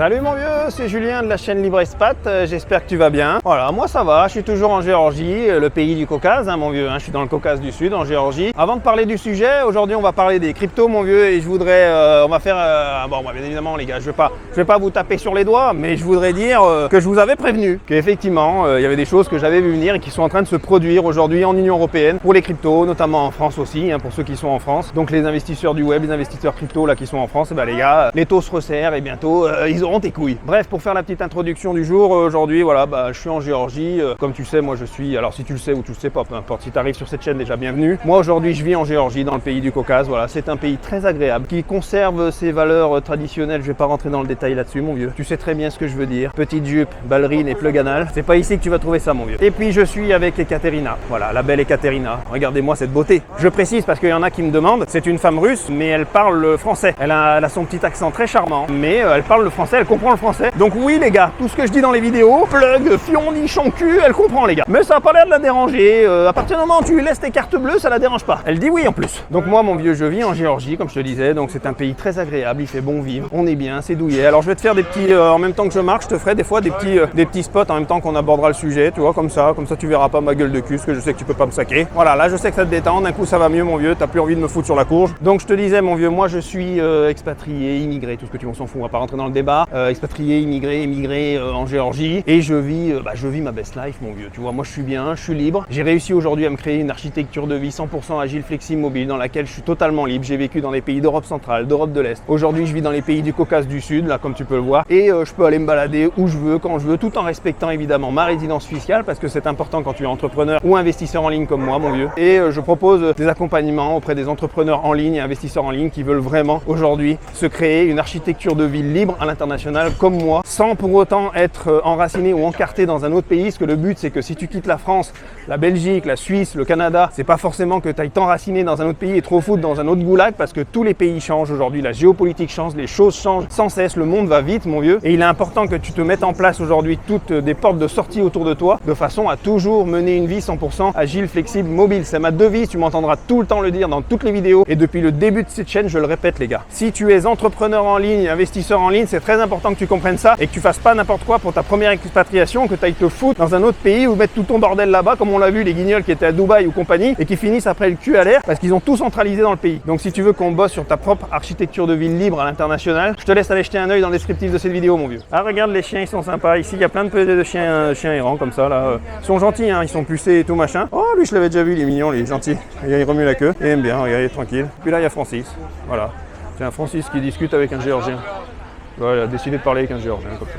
Salut mon vieux, c'est Julien de la chaîne Libre Expat, j'espère que tu vas bien. Voilà, moi ça va, je suis toujours en Géorgie, le pays du Caucase, hein, mon vieux, hein, je suis dans le Caucase du Sud, en Géorgie. Avant de parler du sujet, aujourd'hui on va parler des cryptos mon vieux, et je voudrais, on va faire, bon bien évidemment les gars, je vais pas vous taper sur les doigts, mais je voudrais dire que je vous avais prévenu, qu'effectivement il y avait des choses que j'avais vu venir et qui sont en train de se produire aujourd'hui en Union Européenne, pour les cryptos, notamment en France aussi, hein, pour ceux qui sont en France. Donc les investisseurs du web, les investisseurs crypto là qui sont en France, et ben les gars, les taux se resserrent et bientôt ils auront tes couilles. Bref, pour faire la petite introduction du jour, aujourd'hui, voilà, je suis en Géorgie. Comme tu sais, moi je suis, alors si tu le sais ou tu le sais pas, peu importe, si tu arrives sur cette chaîne, déjà bienvenue. Moi aujourd'hui, je vis en Géorgie, dans le pays du Caucase. Voilà, c'est un pays très agréable, qui conserve ses valeurs traditionnelles. Je vais pas rentrer dans le détail là-dessus, mon vieux. Tu sais très bien ce que je veux dire. Petite jupe, ballerine et plug anal. C'est pas ici que tu vas trouver ça, mon vieux. Et puis je suis avec Ekaterina. Voilà, la belle Ekaterina. Regardez-moi cette beauté. Je précise parce qu'il y en a qui me demandent. C'est une femme russe, mais elle parle français. Elle a son petit accent très charmant, mais elle parle le français, elle comprend le français. Donc oui les gars, tout ce que je dis dans les vidéos, plug, fion, nichon, cul, elle comprend les gars. Mais ça n'a pas l'air de la déranger, à partir du moment où tu lui laisses tes cartes bleues, ça la dérange pas. Elle dit oui en plus. Donc moi mon vieux, je vis en Géorgie comme je te disais, donc c'est un pays très agréable, il fait bon vivre, on est bien, c'est douillet. Alors je vais te faire des petits, en même temps que je marche, je te ferai des fois des petits spots en même temps qu'on abordera le sujet, tu vois, comme ça tu verras pas ma gueule de cul, parce que je sais que tu peux pas me saquer. Voilà, là je sais que ça te détend, d'un coup ça va mieux mon vieux, t'as plus envie de me foutre sur la courge. Donc je te disais mon vieux, moi je suis expatrié, immigré, tout ce que tu s'en fout, on va pas rentrer dans le débat, expatrié, immigré en Géorgie, et je vis ma best life mon vieux, tu vois, moi je suis bien, je suis libre. J'ai réussi aujourd'hui à me créer une architecture de vie 100% agile, flexible, mobile, dans laquelle je suis totalement libre. J'ai vécu dans les pays d'Europe centrale, d'Europe de l'Est. Aujourd'hui je vis dans les pays du Caucase du Sud, là comme tu peux le voir, et je peux aller me balader où je veux, quand je veux, tout en respectant évidemment ma résidence fiscale, parce que c'est important quand tu es entrepreneur ou investisseur en ligne comme moi mon vieux. Et je propose des accompagnements auprès des entrepreneurs en ligne et investisseurs en ligne qui veulent vraiment aujourd'hui se créer une architecture de vie libre à l'international comme moi, sans pour autant être enraciné ou encarté dans un autre pays, parce que le but c'est que si tu quittes la France, la Belgique, la Suisse, le Canada, c'est pas forcément que tu ailles t'enraciner dans un autre pays et trop foutre dans un autre goulag, parce que tous les pays changent aujourd'hui, la géopolitique change, les choses changent sans cesse, le monde va vite mon vieux, et il est important que tu te mettes en place aujourd'hui toutes des portes de sortie autour de toi, de façon à toujours mener une vie 100% agile, flexible, mobile. C'est ma devise, tu m'entendras tout le temps le dire dans toutes les vidéos, et depuis le début de cette chaîne, je le répète les gars. Si tu es entrepreneur en ligne, investisseur en ligne, c'est très important que tu comprennes ça et que tu fasses pas n'importe quoi pour ta première expatriation, que tu ailles te foutre dans un autre pays ou mettre tout ton bordel là-bas, comme on l'a vu les guignols qui étaient à Dubaï ou compagnie et qui finissent après le cul à l'air parce qu'ils ont tout centralisé dans le pays. Donc si tu veux qu'on bosse sur ta propre architecture de ville libre à l'international, je te laisse aller jeter un œil dans le descriptif de cette vidéo mon vieux. Ah regarde les chiens, ils sont sympas. Ici il y a plein de chiens errants comme ça là. Ils sont gentils, hein, ils sont pucés et tout machin. Oh lui je l'avais déjà vu, il est mignon, il est gentil. Il remue la queue, il aime bien, regarde, il est tranquille. Puis là il y a Francis, voilà. C'est un Francis qui discute avec un Géorgien. Ouais, il a décidé de parler avec un Géorgien comme ça.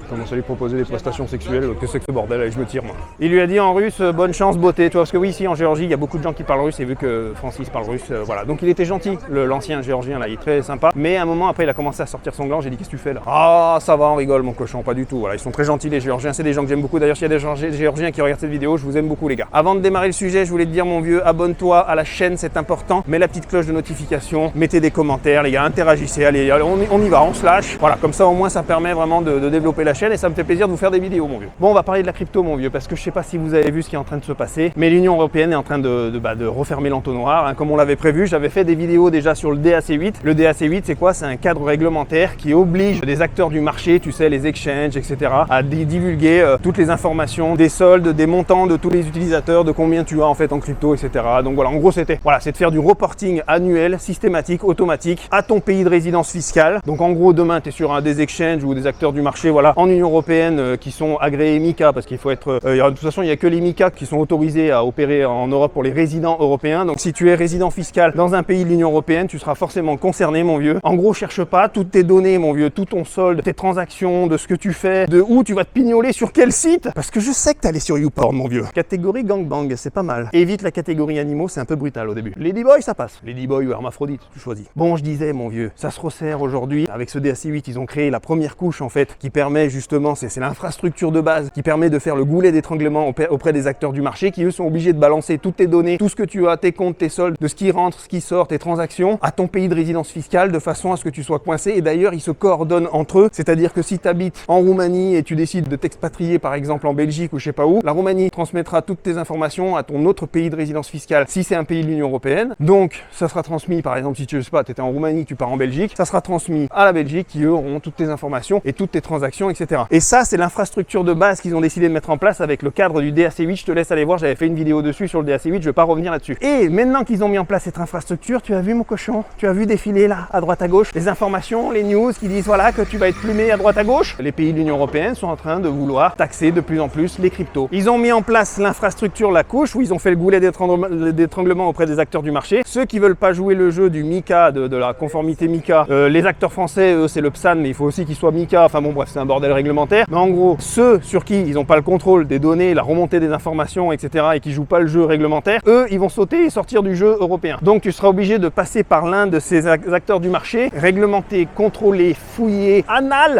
Commence à lui proposer des prestations sexuelles, que c'est que ce bordel, allez, je me tire moi. Il lui a dit en russe, bonne chance, beauté, tu vois, parce que oui, ici en Géorgie, il y a beaucoup de gens qui parlent russe, et vu que Francis parle russe, voilà. Donc il était gentil, l'ancien Géorgien là, il est très sympa, mais à un moment après, il a commencé à sortir son gland, j'ai dit, qu'est-ce que tu fais là? Ah, ça va, on rigole mon cochon, pas du tout, voilà, ils sont très gentils les Géorgiens, c'est des gens que j'aime beaucoup, d'ailleurs, s'il y a des Géorgiens qui regardent cette vidéo, je vous aime beaucoup les gars. Avant de démarrer le sujet, je voulais te dire mon vieux, abonne-toi à la chaîne, c'est important, mets la petite cloche de notification, mettez des commentaires les gars, interagissez, allez, on y va, on se lâche, voilà, comme ça au moins ça permet vraiment de développer la chaîne et ça me fait plaisir de vous faire des vidéos mon vieux. Bon, on va parler de la crypto mon vieux, parce que je sais pas si vous avez vu ce qui est en train de se passer, mais l'Union Européenne est en train de refermer l'entonnoir, hein, comme on l'avait prévu. J'avais fait des vidéos déjà sur le DAC8. Le DAC8 c'est quoi? C'est un cadre réglementaire qui oblige les acteurs du marché, tu sais, les exchanges, etc., à divulguer toutes les informations des soldes, des montants de tous les utilisateurs, de combien tu as en fait en crypto, etc. Donc voilà, en gros c'est de faire du reporting annuel, systématique, automatique à ton pays de résidence fiscale. Donc en gros demain tu es sur un des exchanges ou des acteurs du marché, voilà, en Union Européenne qui sont agréés MiCA, parce qu'il faut être, de toute façon il n'y a que les MiCA qui sont autorisés à opérer en Europe pour les résidents européens. Donc si tu es résident fiscal dans un pays de l'Union Européenne, tu seras forcément concerné mon vieux. En gros cherche pas toutes tes données mon vieux, tout ton solde, tes transactions, de ce que tu fais, de où tu vas te pignoler, sur quel site, parce que je sais que t'es allé sur YouPorn mon vieux. Catégorie gangbang, c'est pas mal. Évite la catégorie animaux, c'est un peu brutal au début. Ladyboy ça passe, Ladyboy ou hermaphrodite, tu choisis. Bon je disais mon vieux, ça se resserre aujourd'hui avec ce DAC8, ils ont créé la première couche en fait qui permet justement, c'est l'infrastructure de base qui permet de faire le goulet d'étranglement auprès des acteurs du marché qui eux sont obligés de balancer toutes tes données, tout ce que tu as, tes comptes, tes soldes, de ce qui rentre, ce qui sort, tes transactions à ton pays de résidence fiscale de façon à ce que tu sois coincé. Et d'ailleurs ils se coordonnent entre eux, c'est-à-dire que si tu habites en Roumanie et tu décides de t'expatrier par exemple en Belgique ou je sais pas où, la Roumanie transmettra toutes tes informations à ton autre pays de résidence fiscale si c'est un pays de l'Union Européenne. Donc ça sera transmis par exemple si tu sais pas, tu étais en Roumanie, tu pars en Belgique, ça sera transmis à la Belgique qui eux auront toutes tes informations et toutes tes transactions, etc. Et ça, c'est l'infrastructure de base qu'ils ont décidé de mettre en place avec le cadre du DAC8. Je te laisse aller voir, j'avais fait une vidéo dessus sur le DAC8, je ne vais pas revenir là-dessus. Et maintenant qu'ils ont mis en place cette infrastructure, tu as vu mon cochon, tu as vu défiler là, à droite à gauche, les informations, les news qui disent voilà que tu vas être plumé à droite à gauche. Les pays de l'Union européenne sont en train de vouloir taxer de plus en plus les cryptos. Ils ont mis en place l'infrastructure, la couche, où ils ont fait le goulet d'étranglement auprès des acteurs du marché. Ceux qui veulent pas jouer le jeu du MiCA, de la conformité MiCA, les acteurs français, eux, c'est le PSAN, mais il faut aussi qu'ils soient MiCA. Enfin bon, bref, c'est un bordel réglementaire. Mais en gros, ceux sur qui ils n'ont pas le contrôle des données, la remontée des informations, etc., et qui jouent pas le jeu réglementaire, eux, ils vont sauter et sortir du jeu européen. Donc tu seras obligé de passer par l'un de ces acteurs du marché, réglementé, contrôlé, fouillé,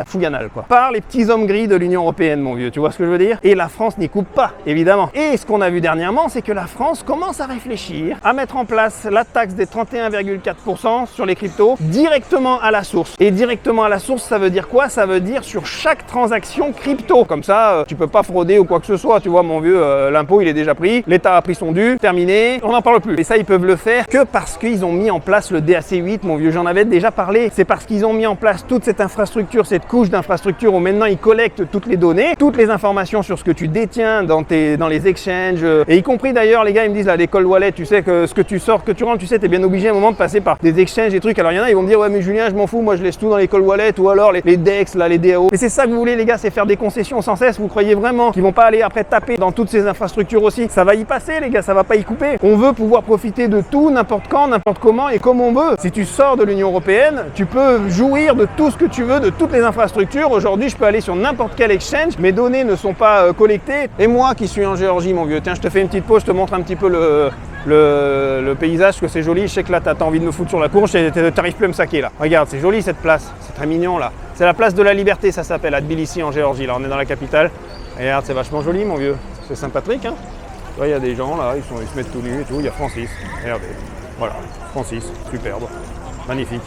fouille anal quoi, par les petits hommes gris de l'Union européenne, mon vieux. Tu vois ce que je veux dire? Et la France n'y coupe pas, évidemment. Et ce qu'on a vu dernièrement, c'est que la France commence à réfléchir à mettre en place la taxe des 31,4% sur les cryptos directement à la source. Et directement à la source, ça veut dire quoi? Ça veut dire sur chaque transaction crypto. Comme ça, tu peux pas frauder ou quoi que ce soit. Tu vois, mon vieux, l'impôt il est déjà pris, l'État a pris son dû, terminé, on n'en parle plus. Et ça, ils peuvent le faire que parce qu'ils ont mis en place le DAC8, mon vieux, j'en avais déjà parlé. C'est parce qu'ils ont mis en place toute cette infrastructure, cette couche d'infrastructure où maintenant ils collectent toutes les données, toutes les informations sur ce que tu détiens dans les exchanges, et y compris d'ailleurs, les gars, ils me disent là, les cold wallets, tu sais que ce que tu sors, que tu rentres, tu sais, t'es bien obligé à un moment de passer par des exchanges et trucs. Alors il y en a, ils vont me dire ouais mais Julien, je m'en fous, moi je laisse tout dans les cold wallets, ou alors les DEX, là, les DAO. Mais c'est ça que vous voulez les gars, c'est faire des concessions sans cesse. Vous croyez vraiment qu'ils vont pas aller après taper dans toutes ces infrastructures aussi? Ça va y passer les gars, ça va pas y couper. On veut pouvoir profiter de tout, n'importe quand, n'importe comment et comme on veut. Si tu sors de l'Union européenne, tu peux jouir de tout ce que tu veux, de toutes les infrastructures. Aujourd'hui, je peux aller sur n'importe quel exchange, mes données ne sont pas collectées. Et moi qui suis en Géorgie, mon vieux, tiens, je te fais une petite pause, je te montre un petit peu le paysage, que c'est joli. Je sais que là, t'as envie de me foutre sur la courge, t'arrives plus à me saquer là. Regarde, c'est joli cette place, c'est très mignon là. C'est la place de la Liberté, ça s'appelle, à Tbilissi en Géorgie. Là, on est dans la capitale. Regarde, c'est vachement joli, mon vieux. C'est Saint-Patrick, hein. Il y a des gens là, ils se mettent tout nus et tout. Il y a Francis, regardez. Voilà, Francis, superbe, magnifique.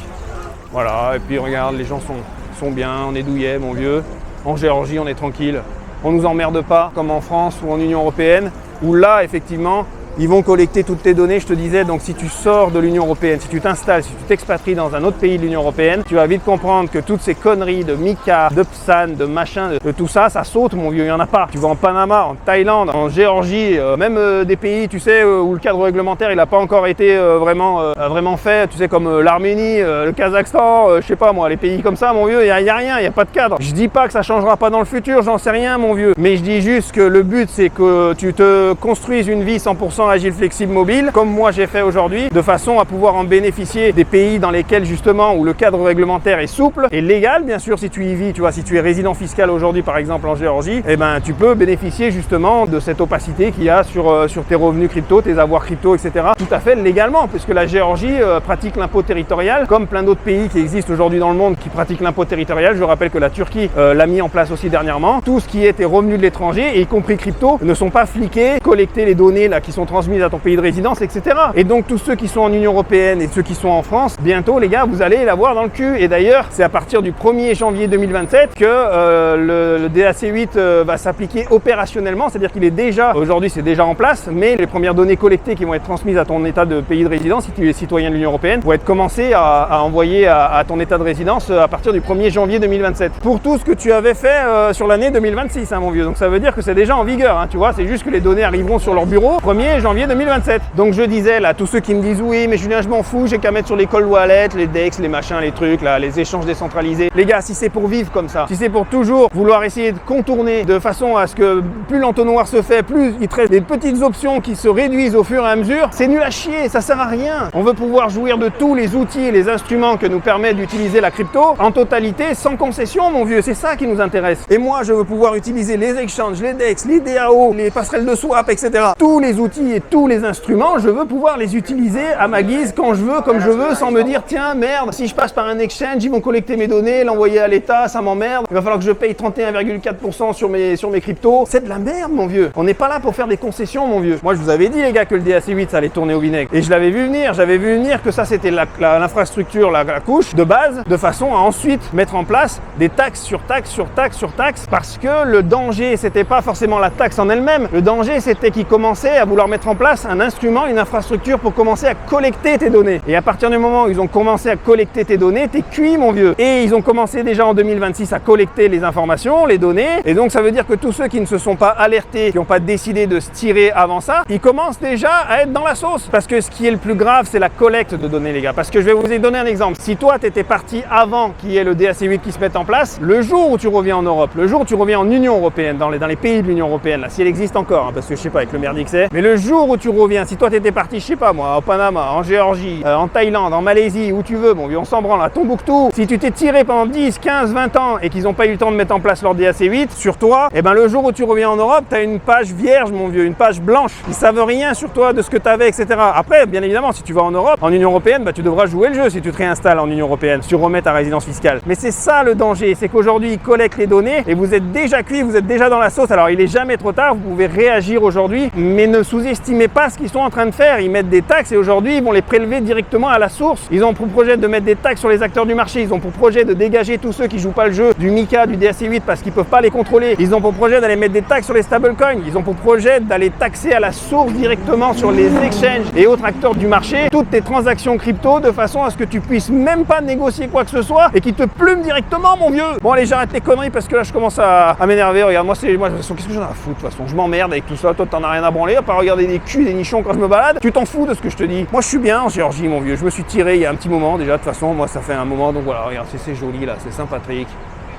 Voilà, et puis regarde, les gens sont bien, on est douillet, mon vieux. En Géorgie, on est tranquille. On nous emmerde pas, comme en France ou en Union européenne, où là, effectivement, ils vont collecter toutes tes données, je te disais. Donc si tu sors de l'Union européenne, si tu t'installes, si tu t'expatries dans un autre pays de l'Union européenne, tu vas vite comprendre que toutes ces conneries de MiCA, de PSAN, de machin, de tout ça, ça saute, mon vieux, il n'y en a pas. Tu vas en Panama, en Thaïlande, en Géorgie, même des pays, tu sais, où le cadre réglementaire, il n'a pas encore été vraiment fait, tu sais, comme l'Arménie, le Kazakhstan, je sais pas moi, les pays comme ça, mon vieux, il n'y a rien, il n'y a pas de cadre. Je dis pas que ça changera pas dans le futur, j'en sais rien, mon vieux. Mais je dis juste que le but, c'est que tu te construises une vie 100% agile, flexible, mobile, comme moi j'ai fait aujourd'hui, de façon à pouvoir en bénéficier des pays dans lesquels justement où le cadre réglementaire est souple et légal, bien sûr, si tu y vis, tu vois, si tu es résident fiscal aujourd'hui par exemple en Géorgie, eh ben tu peux bénéficier justement de cette opacité qu'il y a sur tes revenus crypto, tes avoirs crypto, etc. Tout à fait légalement, puisque la Géorgie pratique l'impôt territorial, comme plein d'autres pays qui existent aujourd'hui dans le monde qui pratiquent l'impôt territorial. Je rappelle que la Turquie l'a mis en place aussi dernièrement. Tout ce qui est tes revenus de l'étranger, et y compris crypto, ne sont pas fliqués, collecter les données là qui sont transmises à ton pays de résidence, etc. Et donc tous ceux qui sont en Union européenne et ceux qui sont en France, bientôt les gars, vous allez l'avoir dans le cul. Et d'ailleurs, c'est à partir du 1er janvier 2027 que le DAC8 va s'appliquer opérationnellement, c'est-à-dire qu'il est déjà, aujourd'hui c'est déjà en place, mais les premières données collectées qui vont être transmises à ton état de pays de résidence, si tu es citoyen de l'Union européenne, vont être commencées à envoyer à ton état de résidence à partir du 1er janvier 2027. Pour tout ce que tu avais fait sur l'année 2026, hein, mon vieux. Donc ça veut dire que c'est déjà en vigueur, hein, tu vois, c'est juste que les données arriveront sur leur bureau 1er janvier 2027. Donc je disais là, tous ceux qui me disent oui, mais Julien, je m'en fous, j'ai qu'à mettre sur les cold wallets, les DEX, les machins, les trucs, là, les échanges décentralisés. Les gars, si c'est pour vivre comme ça, si c'est pour toujours vouloir essayer de contourner de façon à ce que plus l'entonnoir se fait, plus il te reste des petites options qui se réduisent au fur et à mesure, c'est nul à chier, ça sert à rien. On veut pouvoir jouir de tous les outils et les instruments que nous permet d'utiliser la crypto en totalité, sans concession, mon vieux, c'est ça qui nous intéresse. Et moi, je veux pouvoir utiliser les exchanges, les DEX, les DAO, les passerelles de swap, etc. Tous les outils et tous les instruments, je veux pouvoir les utiliser à ma guise, quand je veux, comme je veux, sans me dire tiens merde, si je passe par un exchange, ils vont collecter mes données, l'envoyer à l'État, ça m'emmerde, il va falloir que je paye 31,4% sur mes cryptos. C'est de la merde, mon vieux. On n'est pas là pour faire des concessions, mon vieux. Moi je vous avais dit les gars que le DAC8 ça allait tourner au vinaigre, et je l'avais vu venir, j'avais vu venir que ça c'était l'infrastructure, la couche de base, de façon à ensuite mettre en place des taxes sur taxes sur taxes sur taxes, parce que le danger c'était pas forcément la taxe en elle-même, le danger c'était qu'ils commençaient à vouloir mettre mettre en place un instrument, une infrastructure pour commencer à collecter tes données. Et à partir du moment où ils ont commencé à collecter tes données, t'es cuit mon vieux. Et ils ont commencé déjà en 2026 à collecter les informations, les données. Et donc ça veut dire que tous ceux qui ne se sont pas alertés, qui n'ont pas décidé de se tirer avant ça, ils commencent déjà à être dans la sauce. Parce que ce qui est le plus grave, c'est la collecte de données les gars. Parce que je vais vous donner un exemple. Si toi t'étais parti avant qu'il y ait le DAC8 qui se mette en place, le jour où tu reviens en Europe, le jour où tu reviens en Union Européenne, dans les pays de l'Union Européenne, là, si elle existe encore, hein, parce que je sais pas avec le merdique c'est, mais le jour où tu reviens, si toi t'étais parti, je sais pas moi, au Panama, en Géorgie, en Thaïlande, en Malaisie, où tu veux, bon, on s'en branle, à Tombouctou, si tu t'es tiré pendant 10, 15, 20 ans et qu'ils n'ont pas eu le temps de mettre en place leur DAC8 sur toi, et ben le jour où tu reviens en Europe, tu as une page vierge mon vieux, une page blanche. Ils savent rien sur toi, de ce que tu avais, etc. Après, bien évidemment, si tu vas en Europe, en Union Européenne, bah, tu devras jouer le jeu si tu te réinstalles en Union Européenne, si tu remets ta résidence fiscale. Mais c'est ça le danger, c'est qu'aujourd'hui ils collectent les données et vous êtes déjà cuit, vous êtes déjà dans la sauce. Alors il est jamais trop tard, vous pouvez réagir aujourd'hui, mais ne sous-estimez pas ce qu'ils sont en train de faire. Ils mettent des taxes et aujourd'hui ils vont les prélever directement à la source. Ils ont pour projet de mettre des taxes sur les acteurs du marché, ils ont pour projet de dégager tous ceux qui jouent pas le jeu du MiCA, du DAC8 parce qu'ils peuvent pas les contrôler. Ils ont pour projet d'aller mettre des taxes sur les stablecoins, ils ont pour projet d'aller taxer à la source directement sur les exchanges et autres acteurs du marché toutes tes transactions crypto de façon à ce que tu puisses même pas négocier quoi que ce soit et qu'ils te plument directement mon vieux. Bon allez, j'arrête les conneries parce que là je commence à m'énerver. Regarde, moi de toute façon, qu'est-ce que j'en ai à foutre de toute façon, je m'emmerde avec tout ça, toi t'en as rien à branler à part regarder des culs, des nichons quand je me balade, tu t'en fous de ce que je te dis. Moi je suis bien en Géorgie mon vieux, je me suis tiré il y a un petit moment déjà, de toute façon moi ça fait un moment, donc voilà, regarde, c'est joli là, c'est Saint-Patrick,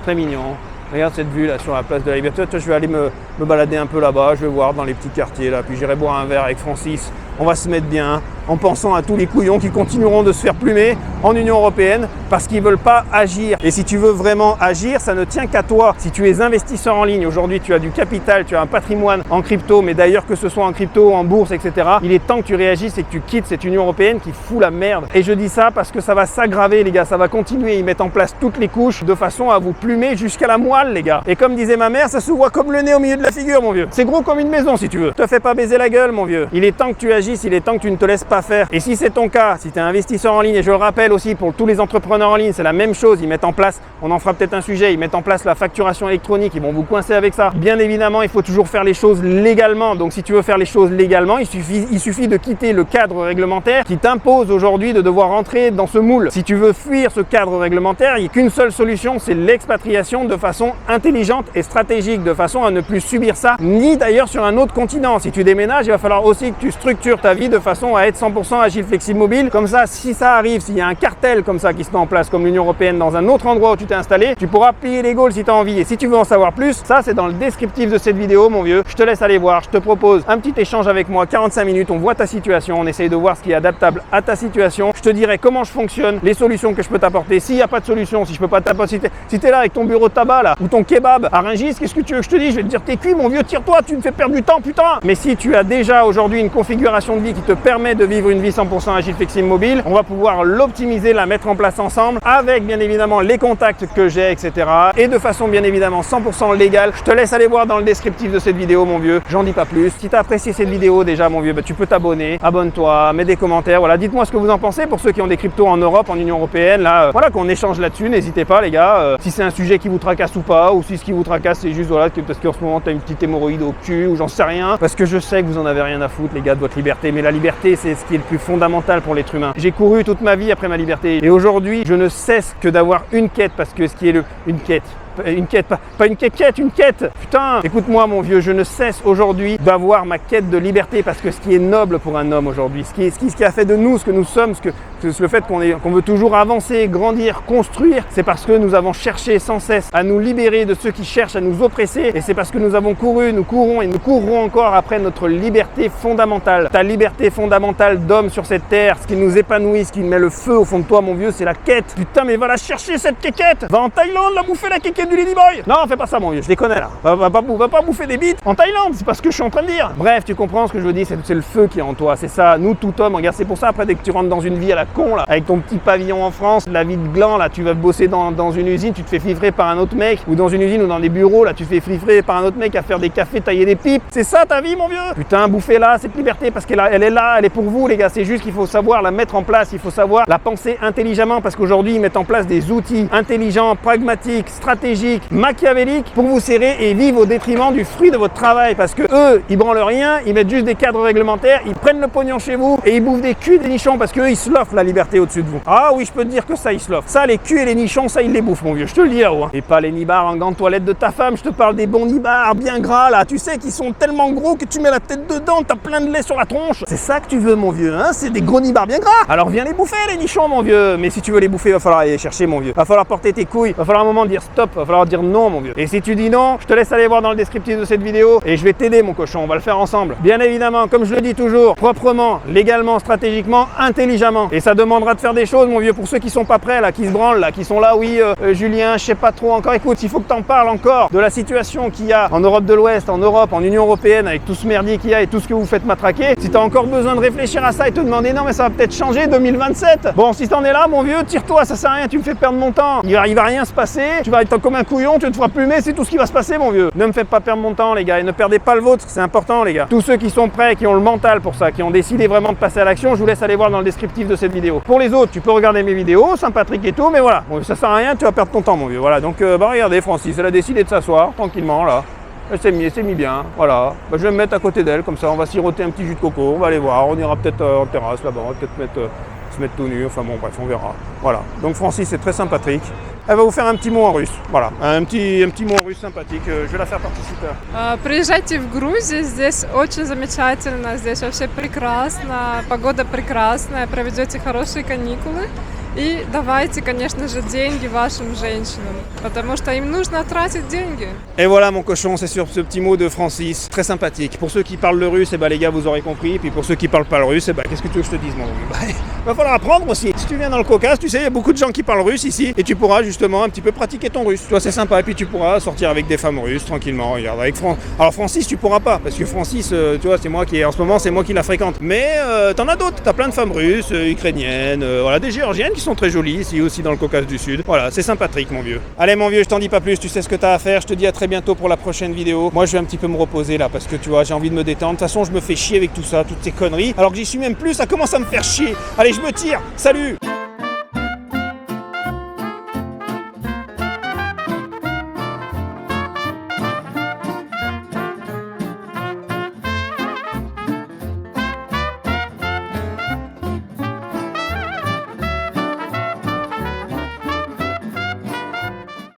très mignon. Regarde cette vue là sur la place de la Liberté. Je vais aller me balader un peu là-bas, je vais voir dans les petits quartiers là, puis j'irai boire un verre avec Francis. On va se mettre bien en pensant à tous les couillons qui continueront de se faire plumer en Union Européenne parce qu'ils ne veulent pas agir. Et si tu veux vraiment agir, ça ne tient qu'à toi. Si tu es investisseur en ligne, aujourd'hui tu as du capital, tu as un patrimoine en crypto, mais d'ailleurs que ce soit en crypto, en bourse, etc., il est temps que tu réagisses et que tu quittes cette Union Européenne qui fout la merde. Et je dis ça parce que ça va s'aggraver les gars, ça va continuer. Ils mettent en place toutes les couches de façon à vous plumer jusqu'à la moelle les gars. Et comme disait ma mère, ça se voit comme le nez au milieu de la figure mon vieux. C'est gros comme une maison si tu veux. Te fais pas baiser la gueule mon vieux. Il est temps que tu agisses, il est temps que tu ne te laisses pas faire. Et si c'est ton cas, si tu es investisseur en ligne, et je le rappelle aussi pour tous les entrepreneurs en ligne, c'est la même chose, ils mettent en place, on en fera peut-être un sujet, ils mettent en place la facturation électronique, ils vont vous coincer avec ça. Bien évidemment, il faut toujours faire les choses légalement. Donc si tu veux faire les choses légalement, il suffit de quitter le cadre réglementaire qui t'impose aujourd'hui de devoir rentrer dans ce moule. Si tu veux fuir ce cadre réglementaire, il n'y a qu'une seule solution, c'est l'expatriation de façon intelligente et stratégique, de façon à ne plus subir ça, ni d'ailleurs sur un autre continent. Si tu déménages, il va falloir aussi que tu structures ta vie de façon à être 100% agile, flexible, mobile. Comme ça, si ça arrive, s'il y a un cartel comme ça qui se met en place, comme l'Union Européenne, dans un autre endroit où tu t'es installé, tu pourras payer les goals si tu as envie. Et si tu veux en savoir plus, ça c'est dans le descriptif de cette vidéo, mon vieux. Je te laisse aller voir. Je te propose un petit échange avec moi, 45 minutes. On voit ta situation, on essaye de voir ce qui est adaptable à ta situation. Je te dirai comment je fonctionne, les solutions que je peux t'apporter. S'il n'y a pas de solution, si je peux pas t'apporter, si tu es là avec ton bureau de tabac là, ou ton kebab à Rungis, qu'est-ce que tu veux que je te dise? Je vais te dire t'es cuit, mon vieux, tire-toi, tu me fais perdre du temps, putain. Mais si tu as déjà aujourd'hui une configuration de vie qui te permet de vivre une vie 100% agile, flexible, mobile, on va pouvoir l'optimiser, la mettre en place ensemble avec bien évidemment les contacts que j'ai, etc. Et de façon bien évidemment 100% légale. Je te laisse aller voir dans le descriptif de cette vidéo, mon vieux. J'en dis pas plus. Si tu as apprécié cette vidéo déjà, mon vieux, bah, tu peux t'abonner, abonne-toi, mets des commentaires. Voilà, dites-moi ce que vous en pensez pour ceux qui ont des cryptos en Europe, en Union Européenne. Là, voilà, qu'on échange là-dessus. N'hésitez pas, les gars. Si c'est un sujet qui vous tracasse ou pas, ou si ce qui vous tracasse c'est juste voilà, parce qu'en ce moment tu as une petite hémorroïde au cul ou j'en sais rien. Parce que je sais que vous en avez rien à foutre, les gars, de votre liberté. Mais la liberté, c'est ce qui est le plus fondamental pour l'être humain. J'ai couru toute ma vie après ma liberté. Et aujourd'hui, je ne cesse que d'avoir une quête, parce que ce qui est une quête, pas une quête, une quête. Putain, écoute-moi mon vieux, je ne cesse aujourd'hui d'avoir ma quête de liberté parce que ce qui est noble pour un homme aujourd'hui, ce qui a fait de nous ce que nous sommes, le fait qu'on veut toujours avancer, grandir, construire, c'est parce que nous avons cherché sans cesse à nous libérer de ceux qui cherchent à nous oppresser et c'est parce que nous avons couru, nous courons et nous courrons encore après notre liberté fondamentale. Ta liberté fondamentale d'homme sur cette terre, ce qui nous épanouit, ce qui met le feu au fond de toi mon vieux, c'est la quête. Putain, mais va la chercher cette quéquette. Va en Thaïlande la bouffer la quéquette du Ladyboy. Non, fais pas ça mon vieux, je déconne là. Va pas bouffer des bites en Thaïlande, c'est pas ce que je suis en train de dire. Bref, tu comprends ce que je veux dire, c'est le feu qui est en toi, c'est ça. Nous, tout homme, regarde, c'est pour ça après dès que tu rentres dans une vie à la con là, avec ton petit pavillon en France, la vie de gland là, tu vas bosser dans une usine, tu te fais fliffrer par un autre mec, ou dans une usine ou dans des bureaux là, tu te fais fliffrer par un autre mec à faire des cafés, tailler des pipes. C'est ça ta vie mon vieux. Putain, bouffez-la cette liberté parce qu'elle est là, elle est pour vous les gars. C'est juste qu'il faut savoir la mettre en place, il faut savoir la penser intelligemment parce qu'aujourd'hui ils mettent en place des outils intelligents, pragmatiques, stratégiques stratégiques, machiavéliques pour vous serrer et vivre au détriment du fruit de votre travail. Parce que eux, ils branlent rien, ils mettent juste des cadres réglementaires, ils prennent le pognon chez vous et ils bouffent des culs des nichons parce qu'eux, ils se l'offrent la liberté au-dessus de vous. Ah oui, je peux te dire que ça, ils se l'offrent. Ça, les culs et les nichons, ça, ils les bouffent, mon vieux. Je te le dis là-haut. Hein. Et pas les nibards en gants de toilette de ta femme. Je te parle des bons nibards bien gras là. Tu sais, qui sont tellement gros que tu mets la tête dedans, t'as plein de lait sur la tronche. C'est ça que tu veux, mon vieux. Hein, c'est des gros nibards bien gras. Alors viens les bouffer, les nichons, mon vieux. Mais si tu veux les bouffer, il va falloir aller les chercher, mon vieux. Va falloir porter tes couilles. Va falloir un moment dire stop. Va falloir dire non, mon vieux. Et si tu dis non, je te laisse aller voir dans le descriptif de cette vidéo et je vais t'aider, mon cochon. On va le faire ensemble. Bien évidemment, comme je le dis toujours, proprement, légalement, stratégiquement, intelligemment. Et ça demandera de faire des choses, mon vieux, pour ceux qui sont pas prêts, là, qui se branlent, là, qui sont là, oui, Julien, je sais pas trop encore. Écoute, il faut que t'en parles encore de la situation qu'il y a en Europe de l'Ouest, en Europe, en Union Européenne, avec tout ce merdier qu'il y a et tout ce que vous faites matraquer. Si t'as encore besoin de réfléchir à ça et te demander, non, mais ça va peut-être changer 2027. Bon, si t'en es là, mon vieux, tire-toi, ça sert à rien, tu me fais perdre mon temps. Il va rien se passer, tu vas être comme un couillon, tu te feras plumer, c'est tout ce qui va se passer, mon vieux. Ne me faites pas perdre mon temps, les gars, et ne perdez pas le vôtre, c'est important, les gars. Tous ceux qui sont prêts, qui ont le mental pour ça, qui ont décidé vraiment de passer à l'action, je vous laisse aller voir dans le descriptif de cette vidéo. Pour les autres, tu peux regarder mes vidéos, Saint-Patrick et tout, mais voilà, bon, ça sert à rien, tu vas perdre ton temps, mon vieux. Voilà, donc regardez, Francis, elle a décidé de s'asseoir tranquillement là. Elle s'est mis bien, voilà. Bah, je vais me mettre à côté d'elle, comme ça on va siroter un petit jus de coco, on va aller voir, on ira peut-être en terrasse là-bas, on va peut-être se mettre tout nu, enfin bon bref, on verra. Voilà, donc Francis est très sympathique. Elle va vous faire un petit mot en russe, voilà, un petit mot en russe sympathique, je vais la faire participer. Приезжайте в Грузию, здесь очень замечательно, здесь вообще прекрасно, погода прекрасная, проведете хорошие каникулы. И давайте, конечно же, деньги вашим женщинам, потому что им нужно тратить деньги. Et voilà mon cochon, c'est sur ce petit mot de Francis, très sympathique. Pour ceux qui parlent le russe, les gars, vous aurez compris. Et puis pour ceux qui parlent pas le russe, qu'est-ce que tu veux que je te dise, mon vieux? Va falloir apprendre aussi. Si tu viens dans le Caucase, tu sais, il y a beaucoup de gens qui parlent russe ici, et tu pourras justement un petit peu pratiquer ton russe. Toi, c'est sympa, et puis tu pourras sortir avec des femmes russes tranquillement. Regarde, avec Alors Francis, tu pourras pas, parce que Francis, tu vois, c'est moi qui, en ce moment, c'est moi qui la fréquente. Mais t'en as d'autres, t'as plein de femmes russes, ukrainiennes, voilà, des géorgiennes qui sont très jolies ici aussi dans le Caucase du Sud. Voilà, c'est sympathique, mon vieux. Allez, mon vieux, je t'en dis pas plus, tu sais ce que t'as à faire. Je te dis à très bientôt pour la prochaine vidéo. Moi, je vais un petit peu me reposer là, parce que tu vois, j'ai envie de me détendre. De toute façon, je me fais chier avec tout ça, toutes ces conneries. Alors que j'y suis même plus, ça commence à me faire chier. Allez, je me tire. Salut!